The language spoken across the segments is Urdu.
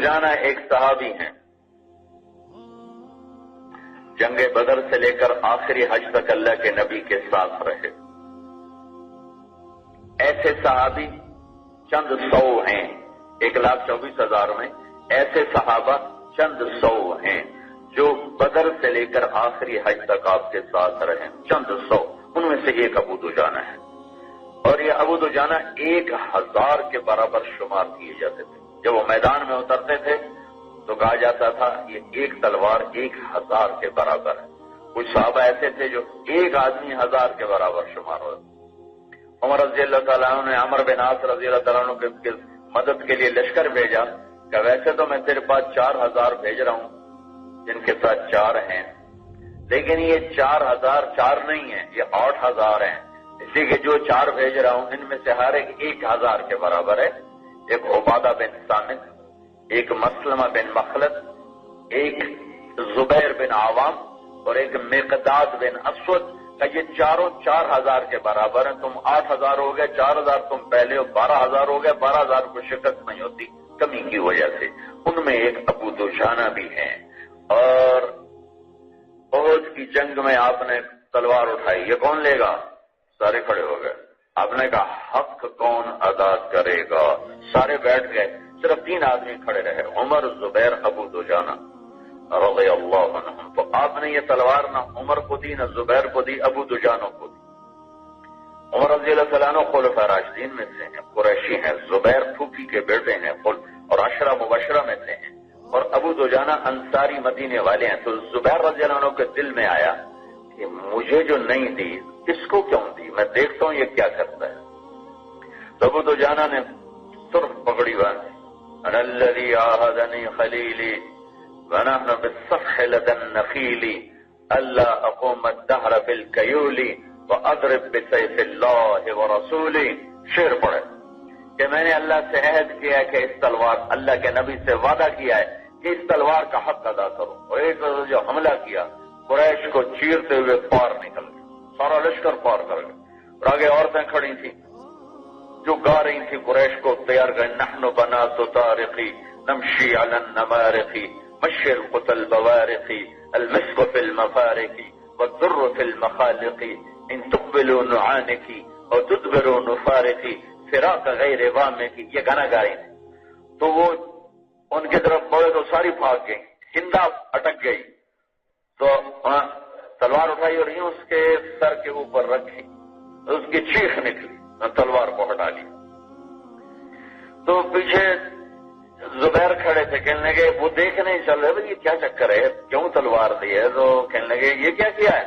دجانہ ایک صحابی ہیں، جنگ بدر سے لے کر آخری حج تک اللہ کے نبی کے ساتھ رہے۔ ایسے صحابی چند سو ہیں، 1,24,000 میں ایسے صحابہ چند سو ہیں جو بدر سے لے کر آخری حج تک آپ کے ساتھ رہے، چند سو، ان میں سے ایک ابو دجانہ ہے۔ اور یہ ابو دجانہ 1,000 کے برابر شمار کیے جاتے تھے۔ جب وہ میدان میں اترتے تھے تو کہا جاتا تھا یہ ایک تلوار 1,000 کے برابر ہے۔ کچھ صحابہ ایسے تھے جو ایک آدمی 1,000 کے برابر شمار ہوتے۔ عمر رضی اللہ تعالیٰ عنہ نے عمرو بن عاص رضی اللہ تعالیٰ عنہ کی مدد کے لیے لشکر بھیجا کہ ویسے تو میں تیرے پاس 4,000 بھیج رہا ہوں جن کے ساتھ 4 ہیں، لیکن یہ 4,000 4 نہیں ہیں، یہ 8,000 ہیں، اس لیے کہ جو 4 بھیج رہا ہوں ان میں سے ہر ایک 1,000 کے برابر ہے۔ ایک عبادہ بن صامت، ایک مسلمہ بن مخلد، ایک زبیر بن عوام اور ایک مقداد بن اسود کہ یہ چاروں 4,000 کے برابر ہیں۔ تم 8,000 ہو گئے، 4,000 تم پہلے ہو، 12,000 ہو گئے، 12,000 کو شکست نہیں ہوتی کمی کی وجہ سے۔ ان میں ایک ابو دجانہ بھی ہیں۔ اور احد کی جنگ میں آپ نے تلوار اٹھائی، یہ کون لے گا؟ سارے کھڑے ہو گئے۔ آپ نے کہا حق کون ادا کرے گا؟ سارے بیٹھ گئے، صرف 3 آدمی کھڑے رہے، عمر، زبیر، ابو دجانہ رضی اللہ عنہم۔ تو آپ نے یہ تلوار نہ عمر کو دی، نہ زبیر کو دی، ابو دجانہ کو دی۔ عمر رضی اللہ تعالیٰ عنہ خلفاء راشدین میں سے ہیں، قریشی ہیں، زبیر پھوپھی کے بیٹے ہیں اور 10 مبشرہ میں سے ہیں، اور ابو دجانہ انصاری مدینے والے ہیں۔ تو زبیر رضی اللہ عنہ کے دل میں آیا کہ مجھے جو نہیں دی اس کو کیوں دی، میں دیکھتا ہوں یہ کیا کرتا ہے۔ تو ابو دجانہ نے سرخ پگڑی باندھی، انا الذی عاہدنی خلیلی ونحن بالصفح لدى النخیل الا اقوم الدهر بالکیول واضرب بسیف اللہ ورسولی۔ شعر پڑھے کہ میں نے اللہ سے عہد کیا ہے کہ اس تلوار، اللہ کے نبی سے وعدہ کیا ہے کہ اس تلوار کا حق ادا کروں۔ اور ایک جو حملہ کیا قریش کو چیرتے ہوئے پار نکل گئے، سارا لشکر پار کر گئے، اور آگے عورتیں کھڑی تھیں جو گا رہی تھی قریش کو تیار گئے، نحن بنات طارقی نمشی علی النمارقی مشی القتل بوارقی المسک فی المفارقی والذر فی المخالقی ان تقبلوا نعانکی اور تدبروا نفارقی فراق غیر وامقی۔ یہ گانا گا رہی تھی۔ تو وہ ان کی طرف بڑھے تو ساری بھاگ گئی، ہندا اٹک گئی، تو تلوار اٹھائی اور یوں اس کے سر کے اوپر رکھی، اس کی چیخ نکلی، تلوار کو ہٹا لی۔ تو پیچھے زبیر کھڑے تھے، کہنے لگے، وہ دیکھنے چل رہے بھائی یہ کیا چکر ہے، کیوں تلوار دی ہے؟ تو کہنے لگے یہ کیا کیا ہے؟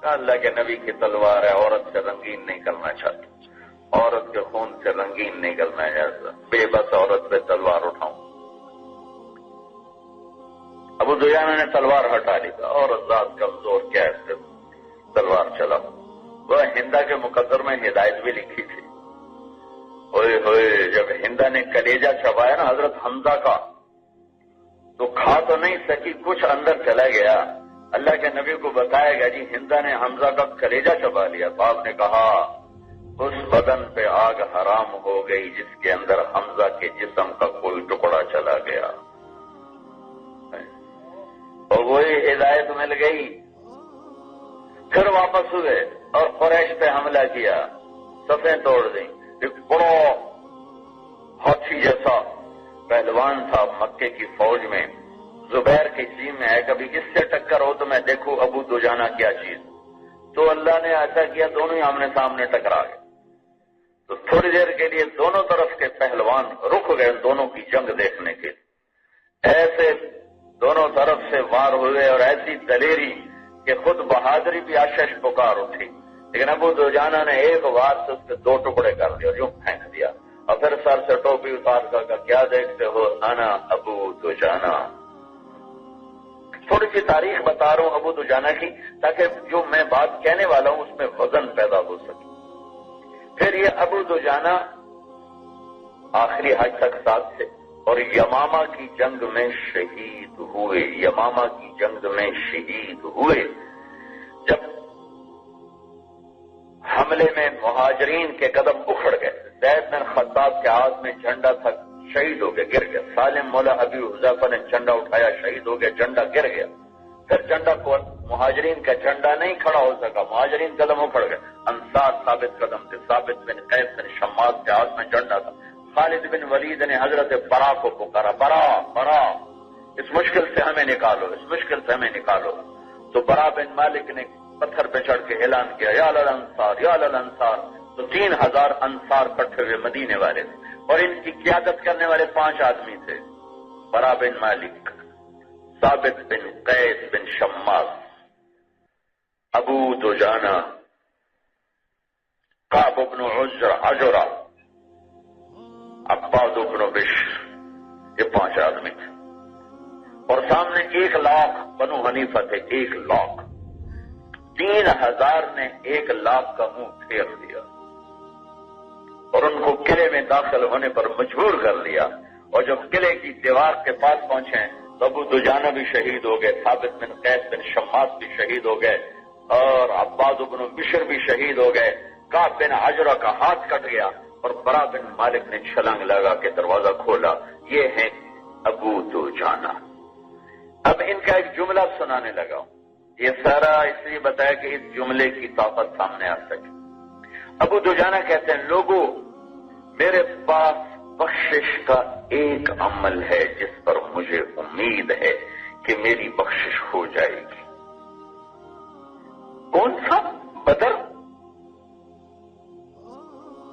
کہا اللہ کے نبی کی تلوار ہے، عورت سے رنگین نہیں کرنا چاہتا، عورت کے خون سے رنگین نہیں کرنا چاہتا، بے بس عورت پہ تلوار اٹھاؤں۔ ابو دجانہ نے تلوار ہٹا لی، اور ذات کمزور کیا ہے، تلوار چلا۔ وہ ہندا کے مقدر میں ہدایت بھی لکھی تھی، ہوئے ہوئے جب ہندا نے کلیجہ چھپایا نا حضرت حمزہ کا، تو کھا تو نہیں سکی، کچھ اندر چلا گیا۔ اللہ کے نبی کو بتایا گیا جی ہندا نے حمزہ کا کلیجہ چھپا لیا۔ باپ نے کہا اس بدن پہ آگ حرام ہو گئی جس کے اندر حمزہ کے جسم کا کوئی ٹکڑا چلا گیا، اور وہی ہدایت مل گئی۔ پھر واپس ہوئے اور قریش پہ حملہ کیا، صفیں توڑ دیں۔ ایک بڑا ہاتھی جیسا پہلوان تھا مکے کی فوج میں، زبیر کی ٹیم میں ہے، کبھی اس سے ٹکر ہو تو میں دیکھوں ابو دجانہ کیا چیز۔ تو اللہ نے ایسا کیا، دونوں ہی آمنے سامنے ٹکرا گئے۔ تو تھوڑی دیر کے لیے دونوں طرف کے پہلوان رک گئے دونوں کی جنگ دیکھنے کے، ایسے دونوں طرف سے وار ہوئے اور ایسی دلیری کہ خود بہادری بھی آشش پکار اٹھی، لیکن ابو دجانہ نے ایک وار سے اس کے 2 ٹکڑے کر دیا اور یوں پھینک دیا، اور پھر سر سے ٹوپی اتار کر کیا دیکھتے ہو، انا ابو دجانہ۔ تھوڑی سی تاریخ بتا رہا ہوں ابو دجانہ کی تاکہ جو میں بات کہنے والا ہوں اس میں وزن پیدا ہو سکے۔ پھر یہ ابو دجانہ آخری حج تک ساتھ تھے اور یمامہ کی جنگ میں شہید ہوئے، یمامہ کی جنگ میں شہید ہوئے۔ جب حملے میں مہاجرین کے قدم اکھڑ گئے، زید بن خطاب کے ہاتھ میں جھنڈا تھا، شہید ہو گیا، گر گیا۔ سالم مولا ابی حذیفہ نے جھنڈا اٹھایا، شہید ہو گیا، جھنڈا گر گیا۔ پھر جھنڈا کو مہاجرین کا جھنڈا نہیں کھڑا ہو سکا، مہاجرین قدم اکھڑ گئے، انصار ثابت قدم تھے، ثابت بن قیس بن شماس کے ہاتھ میں جھنڈا تھا۔ خالد بن ولید نے حضرت برا کو پکارا، برا برا اس مشکل سے ہمیں نکالو، اس مشکل سے ہمیں نکالو۔ تو برا بن مالک نے پتھر پہ چڑھ کے اعلان کیا، یا للانصار یا للانصار۔ تو 3000 انصار کٹھے ہوئے مدینے والے تھے، اور ان کی قیادت کرنے والے 5 آدمی تھے، برا بن مالک، ثابت بن قیس بن شماس، ابو دجانہ، کعب بن عجرہ، عباد بن بشر، یہ 5 آدمی تھے، اور سامنے 1 لاکھ بنو حنیفہ تھے، 1 لاکھ۔ 3000 نے 1 لاکھ کا منہ پھیر دیا اور ان کو قلعے میں داخل ہونے پر مجبور کر لیا، اور جب قلعے کی دیوار کے پاس پہنچے تو ابو دجانہ بھی شہید ہو گئے، ثابت بن قیس بن شماس بھی شہید ہو گئے، اور عباد بن بشر بھی شہید ہو گئے۔ کعب بن عجرہ کا ہاتھ کٹ گیا، اور برا بن مالک نے چھلانگ لگا کے دروازہ کھولا۔ یہ ہیں ابو دجانہ۔ اب ان کا ایک جملہ سنانے لگا ہوں، یہ سارا اس لیے بتایا کہ اس جملے کی طاقت سامنے آ سکے۔ ابو دجانہ کہتے ہیں، لوگوں میرے پاس بخشش کا ایک عمل ہے جس پر مجھے امید ہے کہ میری بخشش ہو جائے گی۔ کون سا؟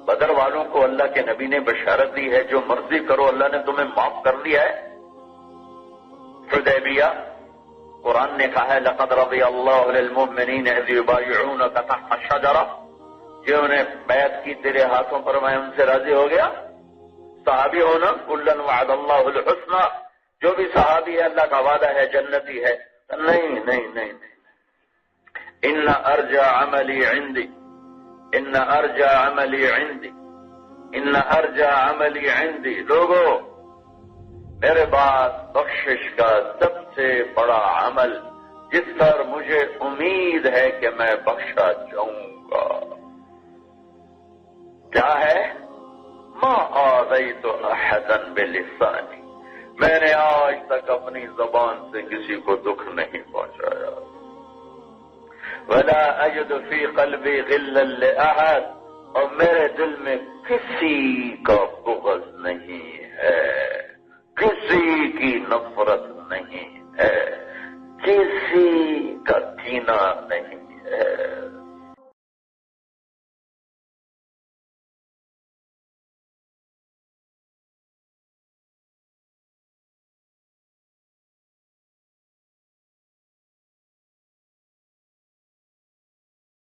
بدر والوں کو اللہ کے نبی نے بشارت دی ہے، جو مرضی کرو اللہ نے تمہیں معاف کر دیا ہے۔ حدیبیہ، قرآن نے کہا ہے لقد رضی اللہ للمؤمنین اذ یبایعونک تحت الشجرہ، جنہوں نے بیعت کی تیرے ہاتھوں پر میں ان سے راضی ہو گیا۔ صحابی ہونا، کلا وعد اللہ الحسنى، جو بھی صحابی ہے اللہ کا وعدہ ہے جنتی ہے۔ نہیں نہیں نہیں نہیں، ان ارجع عملی عندی، ان ارجع عملی عندی، ان ارجع عملی عندی۔ لوگوں میرے بعد بخشش کا سب سے بڑا عمل جس پر مجھے امید ہے کہ میں بخشا جاؤں گا، کیا ہے؟ ما آذیت احدا بلسانی، میں نے آج تک اپنی زبان سے کسی کو دکھ نہیں پہنچایا۔ ولا اجد فی قلبی غلا لاحد، اور میرے دل میں کسی کا بغض نہیں ہے، کسی کی نفرت نہیں ہے، کسی کا کینہ نہیں ہے۔